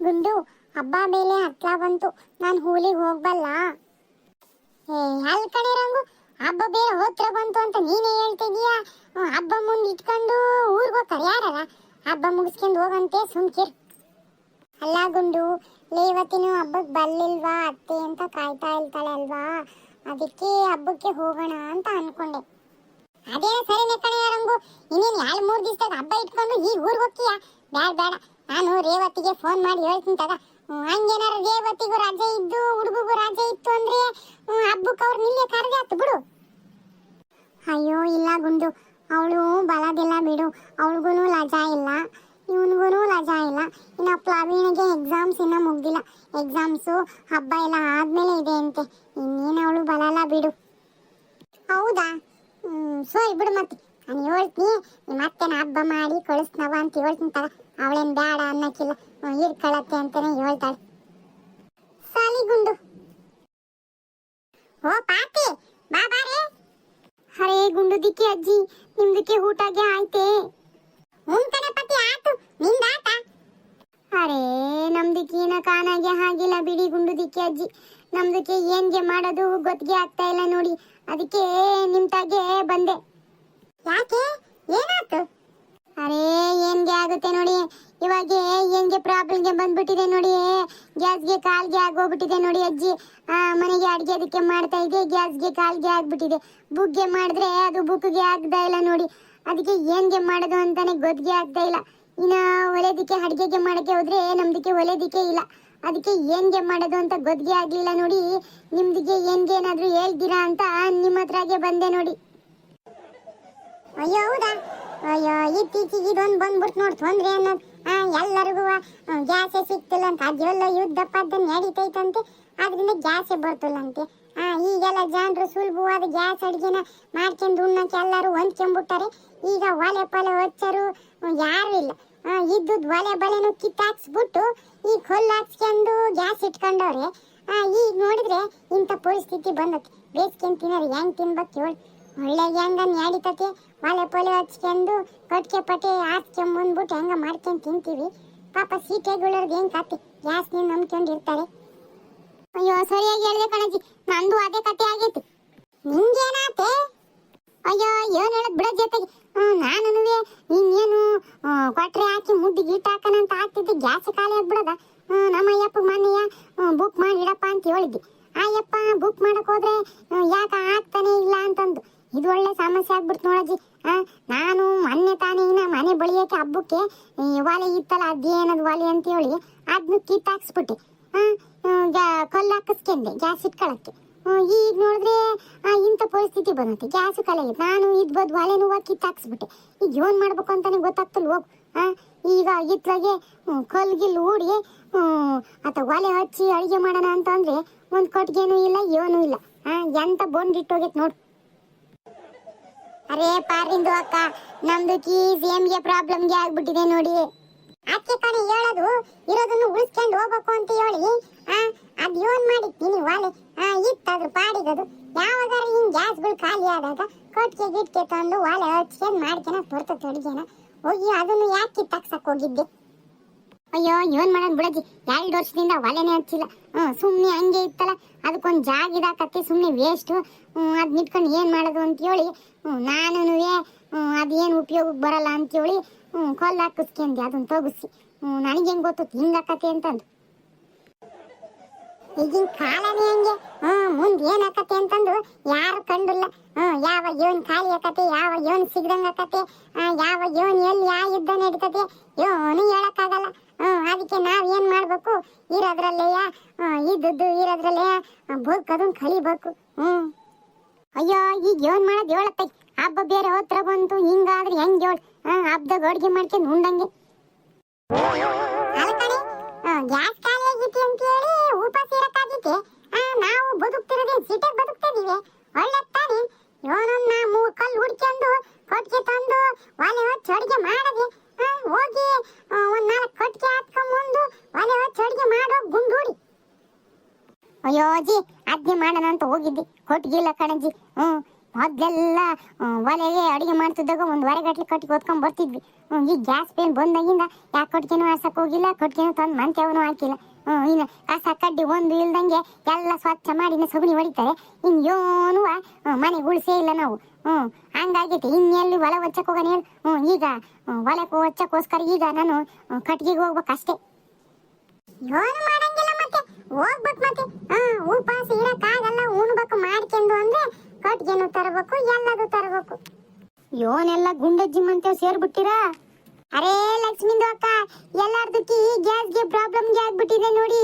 ಗುಂಡು, ಹಬ್ಬ ಮೇಲೆ ಹತ್ಲ ಬಂತು. ನಾನು ಹೂಲಿಗೆ ಹೋಗ್ಬಲ್ಲ. ಅಲ್ ಕಡೆ ರಂಗು, ಹಬ್ಬ ಬೇರೆ ಹೋತ್ರ ಬಂತು ಅಂತ ನೀನೇ ಹೇಳ್ತಿದೀಯಾ. ಹಬ್ಬ ಮುಂದೆ ಇಟ್ಕೊಂಡು ಊರ್ಗ್ ಹೋಗ್ತಾರೆ ಯಾರಲ್ಲ. ಹಬ್ಬ ಮುಗಿಸ್ಕೊಂಡು ಹೋಗಂತೆ ಸುಮ್ಕಿರ್. ಅಲ್ಲ ಗುಂಡು, ಇವತ್ತಿನ ಹಬ್ಬಕ್ಕೆ ಬರ್ಲಿಲ್ವಾ ಅತ್ತೆ ಅಂತ ಕಾಯ್ತಾ ಇರ್ತಾಳೆ ಅಲ್ವಾ, ಅದಕ್ಕೆ ಹಬ್ಬಕ್ಕೆ ಹೋಗೋಣ ಅಂತ ಅನ್ಕೊಂಡೆ. ಅದೇ ಸರಿನೇ ಕಣೆ ರಂಗು, ಇನ್ನೇನು 2-3 ದಿವಸದಾಗ ಹಬ್ಬ ಇಟ್ಕೊಂಡು ಈ ಊರ್ಗ್ ಹೋಗ್ತೀಯ? ಬೇಡ, ನಾನು ರೇವತಿಗೆ ಫೋನ್ ಮಾಡಿ ಹೇಳ್ತೀನಿ ತಗ. ಹಂಗೇನಾರ ರೇವತಿಗೂ ರಜೆ ಇದ್ದು ಹುಡುಗಿಗೂ ರಜೆ ಇತ್ತು ಅಂದ್ರೆ ಹಬ್ಬಕ್ಕೆ ಅವ್ರು ನಿಲ್ಲೆ ಕರೆದೆ ಆತು ಬಿಡು. ಅಯ್ಯೋ ಇಲ್ಲ ಗುಂಡು, ಅವಳು ಬಲದಿಲ್ಲ ಬಿಡು. ಅವಳಿಗೂ ರಜಾ ಇಲ್ಲ, ಇವನಿಗೂ ರಜಾ ಇಲ್ಲ. ಇನ್ನು ಪ್ಲವೀಣಿಗೆ ಎಕ್ಸಾಮ್ಸ್ ಇನ್ನೂ ಮುಗ್ದಿಲ್ಲ. ಎಕ್ಸಾಮ್ಸು ಹಬ್ಬ ಎಲ್ಲ ಆದ್ಮೇಲೆ ಇದೆ ಅಂತೆ. ಇನ್ನೇನು ಅವಳು ಬಲಲ್ಲ ಬಿಡು. ಹೌದಾ? ಸರಿ ಬಿಡು. ಮತ್ತೆ ನಾನು ಹೇಳ್ತೀನಿ, ಮತ್ತೆ ಹಬ್ಬ ಮಾಡಿ ಕಳಿಸ್ನವ ಅಂತ ಹೇಳ್ತೀನಿ ತಗ. ಅವಳೇನು ಬೇಡ ಅನ್ನಕ್ಕಿಲ್ಲ, ಇರ್ಕೊಳತ್ತೆ ಅಂತಾನೆ ಹೇಳ್ತಾಳೆ. ಸಾಲಿ ಗುಂಡು. ಓ ಪಾತಿ, ಬಾ ಬಾರೆ. ಅರೇ ಗುಂಡು ದಿಕ್ಕಿ ಅಜ್ಜಿ, ನಿಮ್ದಕ್ಕೆ ಊಟಗೆ ಆಯ್ತೆ? ಕಣೆ ಪತಿ, ಆತು. ನಿಂದಾತ? ಅರೇ ನಮ್ದಕ್ಕೇನ ಕಾನಾಗೆ ಆಗಿಲ್ಲ ಬಿಡಿ ಗುಂಡು ದಿಕ್ಕಿ ಅಜ್ಜಿ. ನಮ್ದಕ್ಕೆ ಏನ್ಗೆ ಮಾಡೋದು ಗೊತ್ತಿಗೆ ಆಗ್ತಾ ಇಲ್ಲ ನೋಡಿ, ಅದಕ್ಕೆ ನಿಮ್ ತಾಗೆ ಬಂದೆ. ಯಾಕೆ, ಏನಾಯ್ತು? ಅರೇ ಏನ್ಗೆ ಆಗುತ್ತೆ ನೋಡಿ, ಇವಾಗ ಏನ್ಗೆ ಪ್ರಾಬ್ಲಮ್ಗೆ ಬಂದ್ಬಿಟ್ಟಿದೆ ನೋಡಿ. ಗ್ಯಾಸ್ಗೆ ಕಾಲ್ಗೆ ಆಗೋಗ್ಬಿಟ್ಟಿದೆ ನೋಡಿ ಅಜ್ಜಿ. ಮನೆಗೆ ಅಡ್ಗೆ ಅದಕ್ಕೆ ಮಾಡ್ತಾ ಇದೆ, ಗ್ಯಾಸ್ಗೆ ಕಾಲ್ಗೆ ಆಗ್ಬಿಟ್ಟಿದೆ. ಬುಗ್ಗೆ ಮಾಡಿದ್ರೆ ಅದು ಬುಕ್ಗೆ ಆಗ್ತಾ ಇಲ್ಲ ನೋಡಿ. ಅದಕ್ಕೆ ಏನ್ಗೆ ಮಾಡೋದು ಅಂತಾನೆ ಗೊತ್ತಿಗೆ ಆಗ್ತಾ ಇಲ್ಲ. ಇನ್ನ ಒಲೆದಿಕ್ಕೆ ಅಡ್ಗೆಗೆ ಮಾಡಕ್ಕೆ ಹೋದ್ರೆ ನಮ್ದಕ್ಕೆ ಒಲೆದಿಕ್ಕೆ ಇಲ್ಲ. ಅದಕ್ಕೆ ಏನ್ಗೆ ಮಾಡೋದು ಅಂತ ಗೊತ್ತಿಗೆ ಆಗ್ಲಿಲ್ಲ ನೋಡಿ. ನಿಮ್ದಿಗೆ ಏನ್ಗೆ ಏನಾದ್ರು ಹೇಳ್ತೀರಾ ಅಂತ ನಿಮ್ಮ ಹತ್ರಗೆ ಬಂದೆ ನೋಡಿ. ಅಯ್ಯೋ ಹೌದಾ? ಅಯ್ಯೋ ಇತ್ತೀಚೆಗೆ ಇದೊಂದು ಬಂದ್ಬಿಟ್ಟು ನೋಡಿ ತೊಂದ್ರೆ ಅನ್ನೋದು. ಎಲ್ಲರಿಗೂ ಗ್ಯಾಸೇ ಸಿಕ್ತಿಲ್ಲ ಅಂತ. ಅದೆಲ್ಲ ಯುದ್ಧ ಪದ್ಧ ನಡೀತೈತಂತೆ, ಅದರಿಂದ ಗ್ಯಾಸೇ ಬರ್ತಿಲ್ಲಂತೆ. ಈಗೆಲ್ಲ ಜನರು ಸುಲಭವಾದ ಗ್ಯಾಸ್ ಅಡುಗೆನ ಮಾಡ್ಕೊಂಡು ಉಣ್ಣಕ್ಕೆ ಎಲ್ಲರೂ ಹೊಂದ್ಕೊಂಡ್ಬಿಟ್ಟಾರೆ. ಈಗ ಒಲೆ ಪಲೆ ಹಚ್ಚರು ಯಾರು ಇಲ್ಲ. ಇದ್ದದ್ದು ಒಲೆ ಬಳೆನು ಕಿತ್ತಾಕ್ಸ್ಬಿಟ್ಟು ಈಗ ಕೊಲ್ಲು ಹಾಕ್ಸ್ಕೊಂಡು ಗ್ಯಾಸ್ ಇಟ್ಕೊಂಡವ್ರೆ. ಈಗ ನೋಡಿದ್ರೆ ಇಂಥ ಪರಿಸ್ಥಿತಿ ಬಂದಕ್ಕೆ. ಬೇಯಿಸ್ಕೊಂಡು ತಿನ್ನೋರು ಹೆಂಗೆ ತಿನ್ಬೇಕು ಹೇಳಿ? ಒಳ್ಳೆ ಹೆಂಗ ನಡೀತತೆ. ಒಲೆ ಪೊಲೆ ಹಚ್ಕೊಂಡು ಕಟ್ಕೆ ಪಟ್ಟೆ ಹಾಕ್ಕೊಂಬಂದ್ಬಿಟ್ಟು ಹೆಂಗ ಮಾಡ್ಕೊಂಡು ತಿಂತೀವಿ. ಪಾಪ ಸೀಟೆಗಳವ್ರಿಗೆ ಹೆಂಗೆ ಕತೆ, ಗ್ಯಾಸ್ನ ನಂಬ್ಕೊಂಡಿರ್ತಾರೆ. ಅಯ್ಯೋ ಸರಿಯಾಗಿ ಹೇಳಿದೆ ಕಣಜ್ಜಿ, ನಂದು ಅದೇ ಕತೆ ಆಗೈತಿ. ನಿಂಗೇನಾತೆ? ಅಯ್ಯೋ ಏನು ಹೇಳದ್ ಬಿಡೋ ಜೊತೆಗೆ ನಾನು ಇನ್ನೇನು ಕೊಟ್ರೆ ಹಾಕಿ ಮುದ್ದಿಗೆ ಇಟ್ಟು ಹಾಕೋಣ ಅಂತ ಆಗ್ತಿದ್ದೆ. ಗ್ಯಾಸ್ ಖಾಲಿ ಆಗ್ಬಿಡದ. ನಮ್ಮ ಅಯ್ಯಪ್ಪ ಮನೆಯ ಬುಕ್ ಮಾಡಿ ಇಡಪ್ಪ ಅಂತ ಹೇಳಿದ್ದೆ. ಅಯ್ಯಪ್ಪ ಬುಕ್ ಮಾಡಕ್ ಹೋದ್ರೆ ಯಾಕೆ ಆಗ್ತಾನೆ ಇಲ್ಲ ಅಂತಂದು ಇದು ಒಳ್ಳೆ ಸಮಸ್ಯೆ ಆಗ್ಬಿಡ್ತು ನೋಡಜ್ಜಿ. ನಾನು ಮೊನ್ನೆ ತಾನೇ ಮನೆ ಬಳಿಯಕ್ಕೆ ಹಬ್ಬಕ್ಕೆ ಒಲೆ ಇತ್ತಲ್ಲ, ಅದೇನದು ಒಲೆ ಅಂತ ಹೇಳಿ ಅದನ್ನು ಕಿತ್ತಾಕ್ಸ್ಬಿಟ್ಟೆ. ಕಲ್ಲು ಹಾಕಿಸ್ಕೊಂಡೆ ಗ್ಯಾಸ್ ಇಟ್ಕೊಳಕ್ಕೆ. ಈಗ ನೋಡಿದ್ರೆ ಇಂಥ ಪರಿಸ್ಥಿತಿ ಬಂದೈತಿ, ಗ್ಯಾಸು ಕಲೆಗೆ. ನಾನು ಇದ್ಬೋದು ಒಲೆನೂ ಕಿತ್ತಾಕ್ಸ್ಬಿಟ್ಟೆ. ಈಗ ಏನು ಮಾಡ್ಬೇಕು ಅಂತಾನೆ ಗೊತ್ತಾಗ್ತಲ್ಲ ಹೋಗು. ಈಗ ಇತ್ಲಾಗೆ ಕಲ್ಗಿಲ್ ಹೂಡಿ ಅಥವಾ ಒಲೆ ಹಚ್ಚಿ ಅಡುಗೆ ಮಾಡೋಣ ಅಂತಂದ್ರೆ ಒಂದು ಕಟ್ಗೆನೂ ಇಲ್ಲ, ಏನೂ ಇಲ್ಲ. ಎಂತ ಬಂದಿಟ್ಟೋಗೈತೆ ನೋಡು. ಅರೇ ಪಾರಿಂದು ಅಕ್ಕ, ನಮ್ದು ಸೇಮ್ಗೆ ಪ್ರಾಬ್ಲಮ್ಗೆ ಆಗ್ಬಿಟ್ಟಿದೆ ನೋಡಿ. ಅದಕ್ಕೆ ಕಣೆ ಹೇಳೋದು, ಇರೋದನ್ನು ಉಳಿಸ್ಕೊಂಡು ಹೋಗ್ಬೇಕು ಅಂತ ಹೇಳಿ. ಅದು ಏನ್ ಮಾಡಿದ್ದೀನಿ ಒಲೆ ಇತ್ತದ್ರ ಪಾಡಿಗದು. ಯಾವಾಗಾರ ಹಿಂಗ್ ಗ್ಯಾಸ್ಗಳು ಖಾಲಿ ಆದಾಗ ಕೊಟ್ಟಿಗೆ ಗಿಟ್ಕೆ ತಂದು ಒಲೆ ಹಚ್ಕೊಂಡು ಮಾಡ್ಕೊಳಕ್ ಬರ್ತದೆ ಅಡುಗೆನ. ಹೋಗಿ ಅದನ್ನು ಯಾಕೆ ಕಿತ್ತಾಕ್ಸಕ್ ಹೋಗಿದ್ದೆ? ಅಯ್ಯೋ ಏನ್ ಮಾಡೋದು ಬಿಡಜ್ಜಿ, 2 ವರ್ಷದಿಂದ ಒಲೆನೇ ಹಚ್ಚಿಲ್ಲ. ಸುಮ್ಮನೆ ಹಂಗೆ ಇತ್ತಲ್ಲ, ಅದಕ್ಕೊಂದು ಜಾಗ ಇದಾಕತ್ತೆ, ಸುಮ್ಮನೆ ವೇಸ್ಟು. ಅದ್ ನಿಟ್ಕೊಂಡು ಏನು ಮಾಡೋದು ಅಂತೇಳಿ ನಾನು ಅದೇನು ಉಪಯೋಗಕ್ಕೆ ಬರಲ್ಲ ಅಂತೇಳಿ ಕೊಲ್ಲು ಹಾಕಿಸ್ಕೊಂಡೆ. ಅದನ್ನು ತಗಿಸಿ ನನಗೆ ಹೆಂಗೆ ಗೊತ್ತು ಹಿಂಗಾಕತ್ತೆ ಅಂತಂದು. ಈಗಿನ ಕಾಲನೇ ಹಂಗೆ. ಮುಂದೆ ಏನು ಆಕತ್ತೆ ಅಂತಂದು ಯಾರು ಕಂಡಿಲ್ಲ. ಯಾವ ಯೋನ್ ಖಾಲಿ ಆಕತೆ, ಯಾವ ಯೋನ್ ಸಿಗ್ದಂಗೆ ಆಕತೆ, ಯಾವ ಯೋನ್ ಎಲ್ಲಿ ಯಾವ ಯುದ್ಧ ನಡೀತದೆ ಏನು ಹೇಳಕ್ಕಾಗಲ್ಲ. ಅದಕ್ಕೆ ನಾವೇನು ಮಾಡಬೇಕು, ಇರೋದ್ರಲ್ಲೇ ಇದ್ದದ್ದು ಇರೋದ್ರಲ್ಲೇ ಬದುಕೋದನ್ನ ಕಲಿಬೇಕು. ಅಯ್ಯೋ ಈಗ ಏನು ಮಾಡೋದು ಹೇಳತ್ತೈ? ಹಬ್ಬ ಬೇರೆ ಹತ್ರ ಬಂತು, ಹಿಂಗಾದ್ರೆ ಹೆಂಗೆ ಹೇಳು? ಹಬ್ಬದಾಗ ಅಡುಗೆ ಮಾಡ್ಕೊಂಡು ಉಂಡಂಗೆ ಅಲ್ಲ ಕಣೆ. ಗ್ಯಾಸ್ ಖಾಲಿ ಆಗಿತ್ತು ಅಂತ ಹೇಳಿ ಉಪವಾಸ ಇರಕ್ಕಾಗಿತ್ತೆ? ನಾವು ಬದುಕ್ತಿರೋದೇ ಸಿಟಿಗೆ ಬದುಕ್ತಿದೀವಿ, ಒಳ್ಳೆ ತಾನೆ. ಏನೊಂದು 3 ಕಲ್ಲು ಹುಡ್ಕೊಂಡು ಕೊಟ್ಟಿಗೆ ತಂದು ಒಲೆ ಹಚ್ಚಿ ಅಡುಗೆ ಮಾಡದೆ, ಹೋಗಿ ಒಂದು 4 ಕೊಟ್ಟಿಗೆ ಹಾಕ್ಕೊಂಬಂದು ಒಲೆ ಹಚ್ಚಿ ಅಡುಗೆ ಮಾಡೋ ಗುಂಡೂಡಿ. ಅಯ್ಯೋ ಅಜ್ಜಿ, ಅದ್ನೇ ಮಾಡೋಣ ಅಂತ ಹೋಗಿದ್ದೆ, ಕೊಟ್ಟಿಗೆ ಇಲ್ಲ ಕಣಜ್ಜಿ. ಮೊದ್ಲೆಲ್ಲ ಒಲೆಗೆ ಅಡುಗೆ ಮಾಡ್ತಿದ್ದಾಗ ಒಂದು ಹೊರಗಟ್ಲೆ ಕಟ್ಟಿ ಹೊತ್ಕೊಂಡ್ ಬರ್ತಿದ್ವಿ. ಈ ಗ್ಯಾಸ್ ಪೇನ್ ಬಂದಾಗಿಂದ ಯಾಕೆ ಕಟ್ಗೆನೂ ಆರ್ಸಕ್ ಹೋಗಿಲ್ಲ, ಕಟ್ಗೆನೂ ತಂದು ಮಂತ್ಯವನು ಹಾಕಿಲ್ಲ. ಇನ್ನು ಕಸ ಕಡ್ಡಿ ಒಂದು ಇಲ್ದಂಗೆ ಎಲ್ಲ ಸ್ವಚ್ಛ ಮಾಡಿ ಸಗಣಿ ಹೊಡಿತಾರೆ. ಏನು ಮನೆ ಗುಳಿಸೇ ಇಲ್ಲ ನಾವು. ಹಂಗಾಗೈತಿ. ಇನ್ನೆಲ್ಲಿ ಹೊಲ ಹೊಚ್ಚಕ್ ಹೋಗೋಣ ಹೇಳು. ಈಗ ಹೊಲ ಹೊಚ್ಚಕ್ಕೋಸ್ಕರ ಈಗ ನಾನು ಕಟ್ಗೆಗೆ ಹೋಗ್ಬೇಕಷ್ಟೇ. ಏನು ಮಾಡಂಗಿಲ್ಲ ಮತ್ತೆ, ಹೋಗ್ಬೇಕು ಮತ್ತೆ. ಉಪವಾಸ ಇರಕ್ಕಾಗಲ್ಲ, ಉಣ್ಬೇಕು ಮಾಡ್ಕೊಂಡು ಅಂದ್ರೆ ಕಟ್ಗೆನು ತರಬೇಕು, ಎಲ್ಲದು ತರಬೇಕು. ಯೋನೆಲ್ಲ ಗುಂಡಜ್ಜಿ ಮಂತೇವ್ ಸೇರ್ಬಿಟ್ಟಿರಾ? ಅರೇ ಲಕ್ಷ್ಮಿಂದು ಅಕ್ಕ, ಎಲ್ಲಾರ್ದಕ್ಕಿ ಗ್ಯಾಸ್ಗೆ ಪ್ರಾಬ್ಲಮ್ಗೆ ಆಗ್ಬಿಟ್ಟಿದೆ ನೋಡಿ,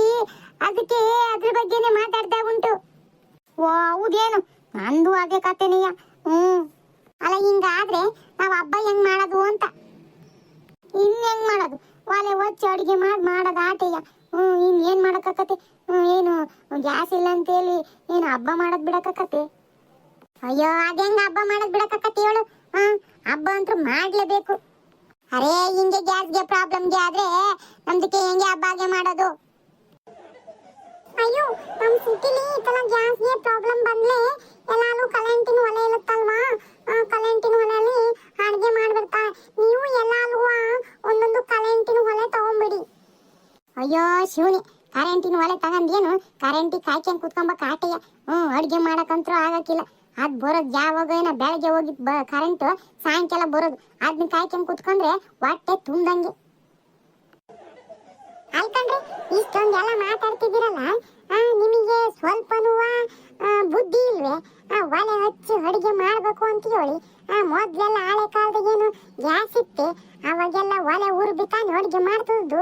ಅದಕ್ಕೆ ಅದ್ರ ಬಗ್ಗೆನೆ ಮಾತಾಡ್ತಾ ಉಂಟು. ಓ ಹೌದೇನು? ನಂದು ಅದೇ ಕತೆನೆಯ. ಅಲ್ಲ ಹಿಂಗಾದ್ರೆ ನಾವ್ ಹಬ್ಬ ಹೆಂಗ್ ಮಾಡೋದು ಅಂತ. ಹೆಂಗ್ ಮಾಡೋದು? ಒಲೆ ಹೊಚ್ಚಿ ಅಡಿಗೆ ಮಾಡೋದು ಆಟೆಯ. ಏನ್ ಮಾಡಕತ್ತೆ? ಏನು ಗ್ಯಾಸ್ ಇಲ್ಲ ಅಂತೇಳಿ ಏನು ಹಬ್ಬ ಮಾಡದ್ ಬಿಡಕತ್ತೆ? ಅಯ್ಯೋ ಅದೇಂಗ ಹಬ್ಬ ಮಾಡದ್ ಬಿಡಕತ್ತೆ ಹೇಳು? ಹಬ್ಬ ಅಂತೂ ಮಾಡ್ಲೇಬೇಕು. ಅರೇ ಹಿಂಗೆ ಗ್ಯಾಸ್ಗೆ ಪ್ರಾಬ್ಲಮ್ಗೆ ಆದ್ರೆ ನಮ್ದಕ್ಕೆ ಹೆಂಗೆ ಹಬ್ಬಗೆ ಮಾಡೋದು? ಅಯ್ಯೋ ನಮ್ ಸಿಟಿಲಿ ಈ ತರ ಗ್ಯಾಸ್ಗೆ ಪ್ರಾಬ್ಲಮ್ ಬಂದ್ರೆ ಎಲ್ಲಾರು ಕರೆಂಟಿನ ಒಲೆ ಇರುತ್ತಲ್ವಾ, ಕರೆಂಟಿನ ಒಲೆಯಲ್ಲಿ ಅಡುಗೆ ಮಾಡ್ಬಿಡ್ತಾ. ನೀವು ಎಲ್ಲಾರು ಒಂದೊಂದು ಕರೆಂಟಿನ ಒಲೆ ತಗೊಂಡ್ಬಿಡಿ. ಅಯ್ಯೋ ಶಿವನಿ, ಕರೆಂಟಿನ ಒಲೆ ತಗೊಂಡೇನು ಕರೆಂಟಿಗೆ ಕಾಯ್ಕೊಂಡು ಕುತ್ಕೊಂಬಕ್ ಆಟೆಯ. ಅಡುಗೆ ಮಾಡಕ್ಕಂತೂ ಆಗಕ್ಕಿಲ್ಲ. ಅದ್ ಬರೋದು ಯಾವಾಗ ಏನೋ ಬೆಳಗ್ಗೆ ಹೋಗಿ ಕರೆಂಟ್ ಸಾಯಂಕಾಲ ಬರೋದು. ಅದನ್ನ ಕಾಯ್ಕೊಂಡು ಕುತ್ಕೊಂಡ್ರೆ ಹೊಟ್ಟೆ ತುಂಬ್ದಂಗೆ. ಅಲ್ಕಂಡ್ರೆ ಇಷ್ಟೊಂದೆಲ್ಲ ಮಾತಾಡ್ತಿದ್ದೀರಲ್ಲ, ನಿಮಗೆ ಸ್ವಲ್ಪನೂ ಬುದ್ಧಿ ಇಲ್ವೇ? ಒಲೆ ಹಚ್ಚಿ ಅಡುಗೆ ಮಾಡ್ಬೇಕು ಅಂತ ಹೇಳಿ. ಮೊದ್ಲೆಲ್ಲ ಹಳೆ ಕಾಲದಾಗೇನು ಗ್ಯಾಸ್ ಇತ್ತೆ, ಅವಾಗೆಲ್ಲ ಒಲೆ ಉರ್ಬಿತಾನೆ ಅಡುಗೆ ಮಾಡ್ತಿದ್ದು.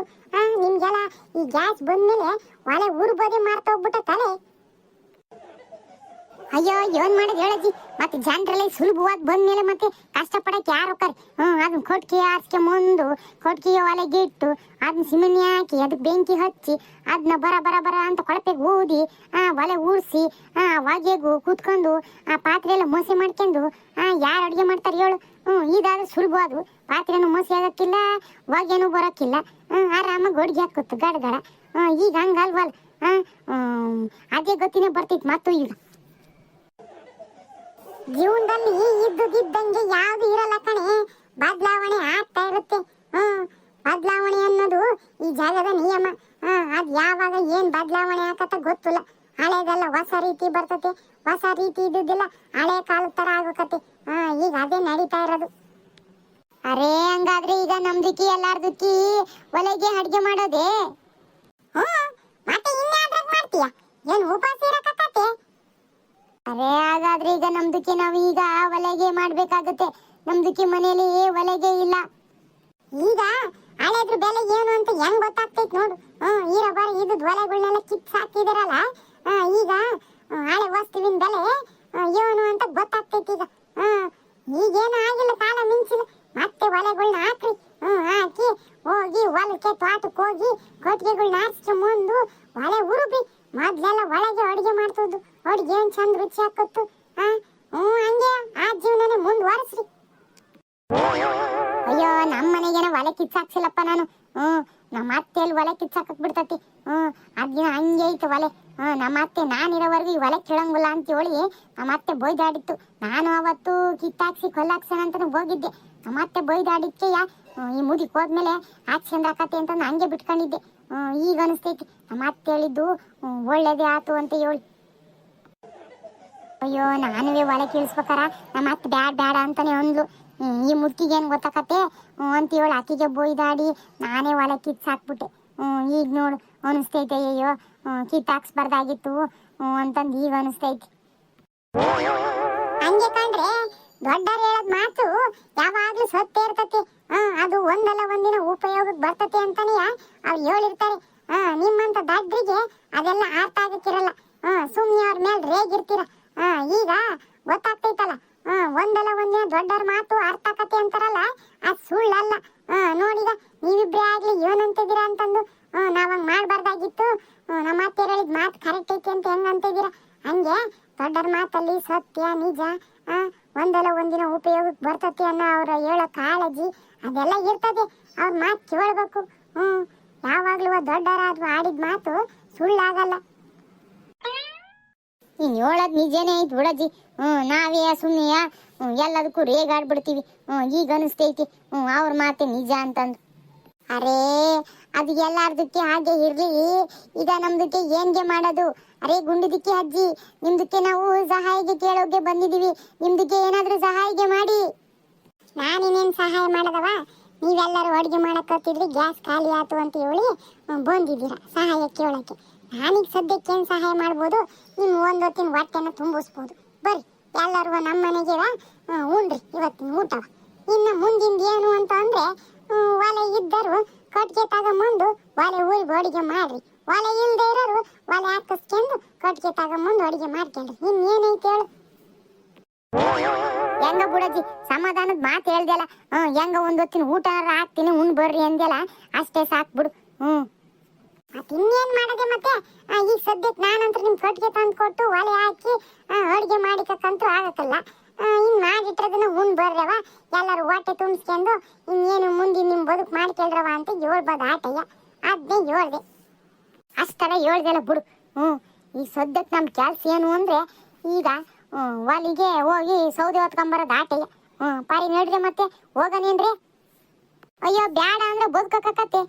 ನಿಮ್ಗೆಲ್ಲ ಈ ಗ್ಯಾಸ್ ಬಂದ್ಮೇಲೆ ಒಲೆ ಉರ್ಬೋದೇ ಮಾಡ್ತೋಗ್ಬಿಟ್ಟತಲೆ. ಅಯ್ಯೋ ಏನ್ ಮಾಡೋದು ಹೇಳಜ್ಜಿ? ಮತ್ತೆ ಜನರಲ್ಲಿ ಸುಲಭವಾದ ಬಂದ್ಮೇಲೆ ಮತ್ತೆ ಕಷ್ಟಪಡಕ್ಕೆ ಯಾರು ಹೋಗ್ತಾರೆ? ಅದನ್ನ ಕೊಟ್ಟಿಗೆ ಆರ್ಸ್ಕೆ ಮುಂದು ಕೊಟ್ಟಿಗೆ ಒಲೆಗೆ ಇಟ್ಟು ಅದನ್ನ ಸಿಮೆಣ್ಣೆ ಹಾಕಿ ಅದಕ್ಕೆ ಬೆಂಕಿ ಹಚ್ಚಿ ಅದನ್ನ ಬರ ಅಂತ ಕೊಳಪೆಗೆ ಊದಿ ಒಲೆ ಊರಿಸಿ ಹೊಗೆಗೂ ಕೂತ್ಕೊಂಡು ಪಾತ್ರೆ ಎಲ್ಲ ಮೋಸೆ ಮಾಡ್ಕೊಂಡು ಯಾರು ಅಡುಗೆ ಮಾಡ್ತಾರೆ ಹೇಳು? ಇದಾದ್ರೆ ಸುಲಭವಾದ್ರು. ಪಾತ್ರೆನೂ ಮೋಸೆ ಆಗಕ್ಕಿಲ್ಲ, ಹೊಗೆನೂ ಬರೋಕ್ಕಿಲ್ಲ, ಆರಾಮಾಗಿ ಅಡುಗೆ ಹಾಕುತ್ತು ಗಡ. ಈಗ ಹಂಗಲ್ವಲ್ಲ. ಅದೇ ಗತಿನೇ ಬರ್ತಿತ್ತು ಮತ್ತು ಈಗ ಜೀವನದಲ್ಲಿ ಇದ್ದಂಗೆ ಯಾವ್ದು ಇರಲ್ಲ ಕಣೆ, ಬದಲಾವಣೆ ಆಗ್ತಾ ಇರುತ್ತೆ. ಬದಲಾವಣೆ ಅನ್ನೋದು ಈ ಜಾಗದ ನಿಯಮ. ಅದ್ ಯಾವಾಗ ಏನ್ ಬದಲಾವಣೆ ಆಗತ್ತ ಗೊತ್ತಿಲ್ಲ. ಹಳೆದೆಲ್ಲ ಹೊಸ ರೀತಿ ಬರ್ತತೆ, ಹೊಸ ರೀತಿ ಇದ್ದಿದ್ದಿಲ್ಲ ಹಳೆ ಕಾಲದ ತರ ಆಗೋಕತ್ತೆ. ಈಗ ಅದೇ ನಡೀತಾ ಇರೋದು. ಅರೇ ಹಂಗಾದ್ರೆ ಈಗ ನಮ್ದಕ್ಕಿ ಎಲ್ಲಾರ್ದಕ್ಕಿ ಒಲೆಗೆ ಅಡ್ಗೆ ಮಾಡೋದೇ? ಮತ್ತೆ ಇನ್ಯಾವ್ದ್ರಾಗ ಮಾಡ್ತೀಯ? ಏನ್ ಉಪವಾಸ ಇರಕತ್ತೆ? ಅರೇ ಹಾಗಾದ್ರೆ ಈಗ ನಮ್ದಕ್ಕೆ ನಾವು ಈಗ ಒಲೆಗೆ ಮಾಡ್ಬೇಕಾಗುತ್ತೆ. ನಮ್ದಕ್ಕೆ ಮನೇಲಿ ಒಲೆಗೆ ಇಲ್ಲ. ಈಗ ಹಳೆದ್ರ ಬೆಲೆ ಏನು ಅಂತ ಹೆಂಗ್ ಗೊತ್ತಾಗ್ತೈತ್ ನೋಡು. ಬಾರಿ ಇದ್ದ ಒಲೆಗಳನ್ನೆಲ್ಲ ಕಿತ್ತು ಹಾಕಿದಾರಲ್ಲ, ಈಗ ಹಳೆ ವಸ್ತುವಿನ ಬೆಲೆ ಏನು ಅಂತ ಗೊತ್ತಾಗ್ತೈತಿ. ಈಗೇನು ಆಗಿಲ್ಲ, ಕಾಲ ಮಿಂಚಿಲ್ಲ. ಮತ್ತೆ ಒಲೆಗಳನ್ನ ಹಾಕ್ರಿ. ಹಾಕಿ ಹೋಗಿ ಹೊಲಕ್ಕೆ ತೋಟಕ್ಕೆ ಹೋಗಿ ಕೊಟ್ಟಿಗೆಗಳನ್ನ ಹಾರಿಸ್ಕ ಮುಂದು ಒಲೆ ಉರುಬಿ. ಮೊದ್ಲೆಲ್ಲ ಒಳಗೆ ಅಡುಗೆ ಮಾಡ್ತದ್ದು, ಅಡುಗೆ ಏನ್ ಚಂದ ರುಚಿ ಹಾಕತ್ತು. ಹಂಗೆ ಆ ಜೀವನನೇ ಮುಂದುವರಿಸ್ರಿ. ಅಯ್ಯೋ ನಮ್ಮ ಮನೆಗೇನ ಒಲೆ ಕಿಚ್ಚಾಕ್ಸಿಲ್ಲಪ್ಪ ನಾನು. ನಮ್ಮ ಅತ್ತೆಯಲ್ಲಿ ಒಲೆ ಕಿಚ್ಚಾಕಕ್ ಬಿಡ್ತತಿ. ಅದಿನ ಹಂಗೆ ಐತೆ ಒಲೆ. ನಮ್ಮ ಅತ್ತೆ ನಾನಿರೋವರೆಗೂ ಈ ಒಲೆ ಕೇಳಂಗಿಲ್ಲ ಅಂತ ಹೇಳಿ ನಮ್ಮ ಅತ್ತೆ ಬೈದಾಡಿತ್ತು. ನಾನು ಅವತ್ತು ಕಿತ್ತಾಕ್ಸಿ ಕೊಲ್ಲಾಕ್ಸೋಣ ಅಂತಾನು ಹೋಗಿದ್ದೆ. ನಮ್ಮ ಅತ್ತೆ ಬೈದಾಡಿಕ್ಕೆ ಈ ಮುದಿಕ್ ಹೋದ್ಮೇಲೆ ಹಾಕ್ಸ್ಕೊಂಡ್ ಹಾಕತ್ತೆ ಅಂತ ಹಂಗೆ ಬಿಟ್ಕೊಂಡಿದ್ದೆ. ಈಗ ಅನಿಸ್ತೈತಿ ನಮ್ಮ ಅತ್ತೆ ಹೇಳಿದ್ದು ಒಳ್ಳೇದೇ ಆತು ಅಂತ ಹೇಳಿ. ಅಯ್ಯೋ ನಾನುವೇ ಒಲೆ ಕೀಳ್ಸ್ಬೇಕಾರ ನಮ್ಮ ಅತ್ತೆ ಬ್ಯಾಡ ಅಂತಾನೆ ಅಂದ್ಲು. ಈ ಮುದುಕಿಗೆ ಏನು ಗೊತ್ತಾಕತ್ತೆ ಅಂತ ಹೇಳಿ ಆಕಿಗೆ ಬೊಯ್ದಾಡಿ ನಾನೇ ಒಲೆ ಕಿತ್ತಾಕ್ಬಿಟ್ಟೆ. ಈಗ ನೋಡು ಅನಿಸ್ತೈತೆ, ಅಯ್ಯೋ ಕಿತ್ತಾಕ್ಸ್ಬಾರ್ದಾಗಿತ್ತು ಅಂತಂದು ಈಗ ಅನಿಸ್ತೈತಿ. ಹಂಗೆ ಕಂಡ್ರೆ ದೊಡ್ಡರು ಹೇಳೋದ್ ಮಾತು ಯಾವಾಗ್ಲೂ ಸತ್ತೇ ಇರ್ತತಿ. ಅದು ಒಂದಲ್ಲ ಒಂದಿನ ಉಪಯೋಗಕ್ಕೆ ಬರ್ತತಿ ಅಂತಾನೆ ಅವ್ರು ಹೇಳಿರ್ತಾರೆ. ನಿಮ್ಮಂತ ದಡ್ರಿಗೆ ಅದೆಲ್ಲ ಅರ್ಥ ಆಗಕ್ಕಿರಲ್ಲ. ಸುಮ್ನೆ ಅವ್ರ ಮೇಲೆ ರೇಗಿರ್ತೀರ. ಈಗ ಗೊತ್ತಾಗ್ತೈತಲ್ಲ, ಒಂದಲ್ಲ ಒಂದಿನ ದೊಡ್ಡರ ಮಾತು ಅರ್ಥ ಆಕತಿ ಅಂತಾರಲ್ಲ, ಅದು ಸುಳ್ಳಲ್ಲ. ನೋಡಿದ ನೀವಿಬ್ರೇ ಆಗ್ಲಿ ಏನಂತಿದ್ದೀರಾ ಅಂತಂದು ನಾವಂಗ್ ಮಾಡ್ಬಾರ್ದಾಗಿತ್ತು. ನಮ್ಮ ಅತ್ತೆ ಹೇಳಿದ ಮಾತು ಕರೆಕ್ಟ್ ಐತಿ ಅಂತ ಹೆಂಗಂತಿದ್ದೀರಾ? ಹಂಗೆ ದೊಡ್ಡರ ಮಾತಲ್ಲಿ ಸತ್ಯ ನಿಜ ಒಂದಲ್ಲ ಒಂದಿನ ಉಪಯೋಗಕ್ಕೆ ಬರ್ತತಿ ಅನ್ನೋ ಅವ್ರ ಹೇಳೋ ಕಾಳಜಿ ಅದೆಲ್ಲ ಇರ್ತದೆ. ಅವ್ರ ಮಾತು ಕೇಳಬೇಕು. ಯಾವಾಗ್ಲೂ ದೊಡ್ಡರಾದ್ರು ಆಡಿದ ಮಾತು ಸುಳ್ಳಾಗಲ್ಲ. ಇನ್ ಹೇಳೋದ್ ನಿಜನೇ ಐತಿ ಬಿಡಜ್ಜಿ. ನಾವೇ ಸುಮ್ಮನೆಯ ಎಲ್ಲದಕ್ಕೂ ರೇಗಾಡ್ಬಿಡ್ತೀವಿ. ಈಗ ಅನಿಸ್ತೈತಿ ಅವ್ರ ಮಾತೆ ನಿಜ ಅಂತಂದು. ಅರೇ ಅದು ಎಲ್ಲಾರ್ದಕ್ಕೆ ಹಾಗೆ ಇರ್ಲಿ, ಈಗ ನಮ್ದಕ್ಕೆ ಏನ್ಗೆ ಮಾಡೋದು? ಅರೇ ಗುಂಡುದಿಕ್ಕಿ ಅಜ್ಜಿ, ನಿಮ್ದಕ್ಕೆ ನಾವು ಸಹಾಯಕ್ಕೆ ಕೇಳೋಕೆ ಬಂದಿದೀವಿ, ನಿಮ್ದಕ್ಕೆ ಏನಾದ್ರೂ ಸಹಾಯಕ್ಕೆ ಮಾಡಿ. ನಾನಿನ್ನೇನು ಸಹಾಯ ಮಾಡದವ? ನೀವೆಲ್ಲರೂ ಅಡುಗೆ ಮಾಡಕ್ ಕತ್ತಿದ್ರಿ, ಗ್ಯಾಸ್ ಖಾಲಿ ಆಯ್ತು ಅಂತ ಹೇಳಿ ಬಂದಿದ್ದೀರಾ ಸಹಾಯ ಕೇಳೋಕ್ಕೆ. ನಾನೀಗ ಸದ್ಯಕ್ಕೆ ಏನು ಸಹಾಯ ಮಾಡ್ಬೋದು? ನಿಮ್ಮ ಒಂದು ಹೊತ್ತಿನ ಹೊಟ್ಟೆನ ತುಂಬಿಸ್ಬೋದು. ಬರ್ರಿ ಎಲ್ಲರೂ ನಮ್ಮ ಮನೆಗೆ ಉಣ್ರಿ ಇವತ್ತಿನ ಊಟವ. ಇನ್ನು ಮುಂದಿಂದ ಏನು ಅಂತ ಅಂದ್ರೆ, ಒಲೆ ಇದ್ದರು ಕಟ್ಗೆ ತಗೊಂಬಂದು ಒಲೆ ಊರಿಗೆ ಅಡುಗೆ ಮಾಡ್ರಿ. ಒಲೆ ಇಲ್ಲದೆ ಇರೋರು ಒಲೆ ಹಾಕಿಸ್ಕೊಂಡು ಕಟ್ಗೆ ತಗೊಂಬಂದು ಅಡುಗೆ ಮಾಡ್ಕೊಂಡ್ರಿ. ಇನ್ನೇನೈತೆ ಹೇಳು? ಹೆಂಗ ಬಿಡಜ್ಜಿ, ಸಮಾಧಾನದ ಮಾತು ಹೇಳ್ದಲ್ಲ. ಹೆಂಗ ಒಂದ್ ಹೊತ್ತಿನ ಊಟ ಹಾಕ್ತೀನಿ ಉಣ್ ಬರ್ರಿ ಅಂದೆಲ್ಲ, ಅಷ್ಟೇ ಸಾಕು ಬಿಡು. ಮತ್ತೆ ಇನ್ನೇನ್ ಮಾಡದೆ ಮತ್ತೆ? ಈಗ ಸದ್ಯಕ್ಕೆ ನಾನಂತ್ರ ನಿಮ್ ಕಟ್ಗೆ ತಂದು ಕೊಟ್ಟು ಒಲೆ ಹಾಕಿ ಅಡುಗೆ ಮಾಡಿಕಂತೂ ಆಗಕ್ಕಲ್ಲ. ಇನ್ ಮಾಡಿಟ್ರದನ್ನ ಉಣ್ ಬರ್ರವ, ಎಲ್ಲರೂ ಹೊಟ್ಟೆ ತುಂಬಿಸ್ಕೊಂಡು ಇನ್ನೇನು ಮುಂದೆ ನಿಮ್ ಬದುಕು ಮಾಡ್ಕೊಳ್ರವ ಅಂತ ಹೇಳ್ಬೋದು ಆಟಯ್ಯ. ಅದನ್ನೇ ಹೇಳ್ದೆ, ಅಷ್ಟೆಲ್ಲ ಹೇಳ್ದೆಲ್ಲ ಬಿಡು. ಈಗ ಸದ್ಯಕ್ಕೆ ನಮ್ ಕೆಲ್ಸ ಏನು ಅಂದ್ರೆ, ಈಗ ಒಲಿಗೆ ಹೋಗಿ ಸೌದೆ ಹೊತ್ಕೊಂಬರೋದು ಆಟಯ್ಯ. ಪಾರಿ ನೋಡ್ರಿ ಮತ್ತೆ ಹೋಗನೇನ್ರಿ? ಅಯ್ಯೋ ಬ್ಯಾಡ ಅಂದ್ರೆ ಬದುಕಕತ್ತೆ.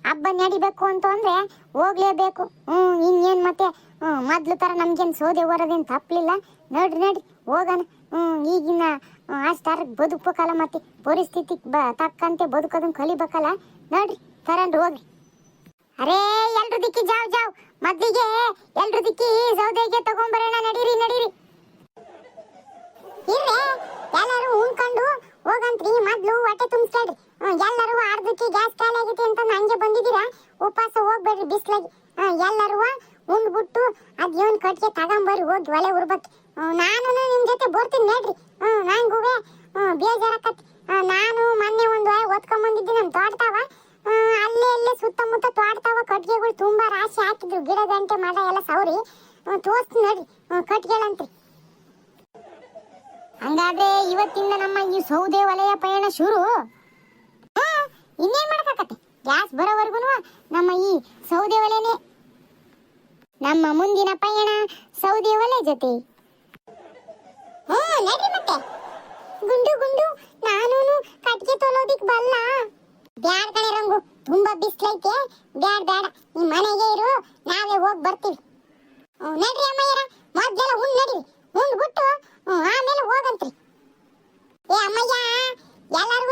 ಹಬ್ಬ ನಡಿಬೇಕು ಅಂತ ಅಂದ್ರೆ ಹೋಗ್ಲೇಬೇಕು. ಇನ್ನೇನ್ ಮತ್ತೆ ಮೊದ್ಲು ತರ ನಮ್ಗೇನ್ ಸೌದೆ ಹೊರೋದೇನು ತಪ್ಪಲಿಲ್ಲ. ನೋಡ್ರಿ ನೋಡ್ರಿ ಹೋಗೋಣ. ಈಗಿನ ಅಷ್ಟಾರ ಬದುಕ್ಬೇಕಲ್ಲ, ಮತ್ತೆ ಪರಿಸ್ಥಿತಿ ತಕ್ಕಂತೆ ಬದುಕೋದನ್ನ ಕಲಿಬೇಕಲ್ಲ. ನೋಡ್ರಿ ಕರಂಡ್ ಹೋಗ್ರಿ. ಅರೇ ಎಲ್ರು ದಿಕ್ಕಿ ಜಾವ್ ಜಾವ್, ಮೊದ್ಲಿಗೆ ಎಲ್ರು ದಿಕ್ಕಿ ಸೌದೆಗೆ ತಗೊಂಬರೋಣ, ನಡೀರಿ ನಡೀರಿ. ಇರ್ರೆ ಎಲ್ಲರೂ ಉಣ್ಕೊಂಡು ಹೋಗಂತ್ರಿ, ಮೊದ್ಲು ಹೊಟ್ಟೆ ತುಂಬಿಸ್ಕೊಳ್ರಿ. ಎಲ್ಲರೂ ಅರ್ಧಕ್ಕೆ ಗ್ಯಾಸ್ ಖಾಲಿ ಆಗೈತಿ ಅಂತ ಹಂಗೆ ಬಂದಿದ್ದೀರಾ? ಉಪವಾಸ ಹೋಗ್ಬೇಡ್ರಿ ಬಿಸ್ಲಾಗಿ. ಎಲ್ಲರೂ ಉಂಡ್ಬಿಟ್ಟು ಅದೇನ್ ಕಟ್ಗೆ ತಗೊಂಬರ್ರಿ, ಹೋಗಿ ಒಲೆ ಉರ್ಬತ್ತಿ. ನಾನು ನಿಮ್ ಜೊತೆ ಬರ್ತೀನಿ ನೋಡ್ರಿ. ನಂಗೂ ಬೇಜಾರಾಕತ್ತಿ. ನಾನು ಮೊನ್ನೆ ಒಂದು ಒತ್ಕೊಂಡ್ ನಮ್ ತೋಟತಾವ, ಅಲ್ಲೇ ಸುತ್ತಮುತ್ತ ತೋಟತಾವ ಕಟ್ಗೆಗಳು ತುಂಬಾ ರಾಶಿ ಹಾಕಿದ್ರು, ಗಿಡ ಗಂಟೆ ಮರ ಎಲ್ಲ ಸೌರಿ. ತೋರಿಸ್ತೀನಿ ನೋಡ್ರಿ ಕಟ್ಗೆಗಳಂತ್ರಿ. ಹಂಗಾದ್ರೆ ಇವತ್ತಿಂದ ನಮ್ಮ ಈ ಸೌದೆ ಒಲೆಯ ಪಯಣ ಶುರು. ಇನ್ನೇನ್ ಮಾಡಕತ್ತೆ? ಗ್ಯಾಸ್ ಬರೋವರೆಗೂ ನಮ್ಮ ಈ ಸೌದೆ ಒಲೆನೇ ನಮ್ಮ ಮುಂದಿನ ಪಯಣ, ಸೌದೆ ಒಲೆ ಜೊತೆ. ನಡ್ರಿ ಮತ್ತೆ. ಗುಂಡು ಗುಂಡು ನಾನು ಕಟ್ಗೆ ತೊಳೋದಿಕ್ ಬಲ್ಲ. ಬ್ಯಾಡ ಕಣೆ ರಂಗು, ತುಂಬಾ ಬಿಸ್ಲೈತೆ. ಬ್ಯಾಡ ಈ ಮನೆಗೆ ಇರು, ನಾವೇ ಹೋಗಿ ಬರ್ತೀವಿ. ನಡ್ರಿ ಅಮ್ಮಯ್ಯರ, ಮೊದ್ಲೆಲ್ಲ ಉಂಡ್ ನಡ್ರಿ, ಉಂಡ್ಬಿಟ್ಟು ಆಮೇಲೆ ಹೋಗಂತ್ರಿ. ಏ ಅಮ್ಮಯ್ಯ, ಎಲ್ಲರೂ